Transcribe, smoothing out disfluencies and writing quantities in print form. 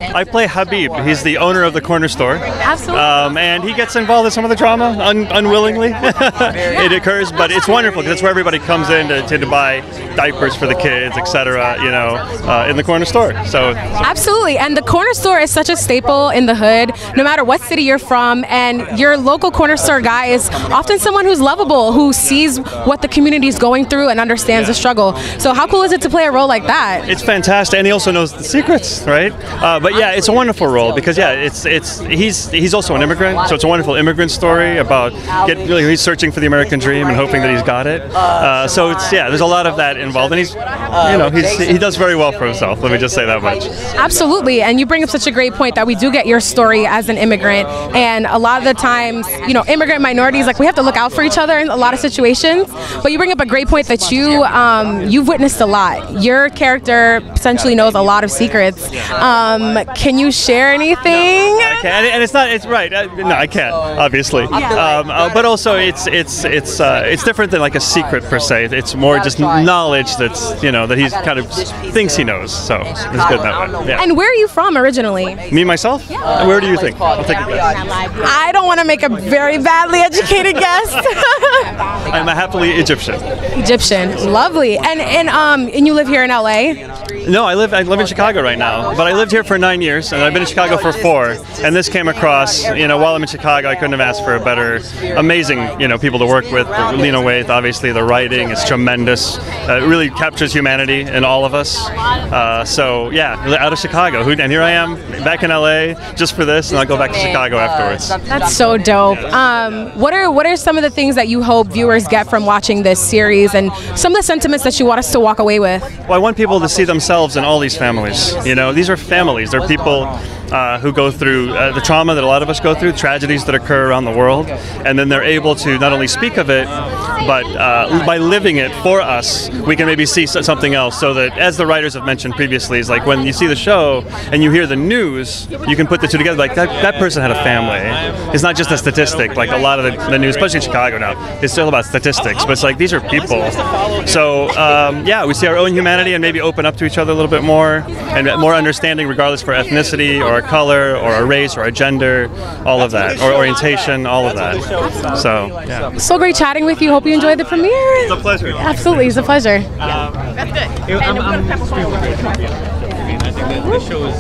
I play Habib. He's the owner of the corner store. Absolutely. And he gets involved in some of the drama unwillingly. It occurs, but it's wonderful because that's where everybody comes in to buy diapers for the kids, etc. You know, in the corner store. So absolutely, and the corner store is such a staple in the hood, no matter what city you're from. And your local corner store guy is often someone who's lovable, who sees what the community is going through and understands the struggle. So how cool is it to play a role like that? It's fantastic, and he also knows the secrets, right? But yeah, it's a wonderful role because he's also an immigrant, so it's a wonderful immigrant story about he's searching for the American dream and hoping that he's got it. So it's there's a lot of that involved, and he does very well for himself. Let me just say that much. Absolutely, and you bring up such a great point that we do get your story as an immigrant, and a lot of the times, immigrant minorities, we have to look out for each other in a lot of situations. But you bring up a great point that you've witnessed a lot. Your character essentially knows a lot of secrets. Can you share anything? No, I can't. And it's right. No, I can't, obviously. But also, it's different than like a secret per se. It's more just knowledge that's that he's kind of thinks he knows. So it's good that way. Yeah. And where are you from originally? Me myself? Yeah. Where do you think? I'll take a guess. I don't want to make a very badly educated guess. I'm a happily Egyptian. Egyptian, lovely. And you live here in LA? No, I live in Chicago right now, but I lived here for 9 years, and I've been in Chicago for 4. And this came across, while I'm in Chicago, I couldn't have asked for a better, amazing, people to work with. Lena Waithe, obviously, the writing is tremendous. It really captures humanity in all of us. So yeah, out of Chicago, and here I am back in LA just for this, and I'll go back to Chicago afterwards. That's so dope. What are some of the things that you hope viewers get from watching this series, and some of the sentiments that you want us to walk away with? Well, I want people to see themselves in all these families. These are families. They're people who go through the trauma that a lot of us go through, tragedies that occur around the world, and then they're able to not only speak of it, but by living it for us, we can maybe see something else. So that, as the writers have mentioned previously, is like when you see the show and you hear the news, you can put the two together. Like that person had a family. It's not just a statistic. Like a lot of the news, especially in Chicago now, it's still about statistics. But it's like these are people. So we see our own humanity and maybe open up to each other a little bit more and more understanding, regardless for ethnicity or our color or our race or our gender, all of that, or orientation, all of that. So yeah. So great chatting with you. Hope you enjoyed the premiere. It's a pleasure. Absolutely, it's a pleasure. That's good. I think the show is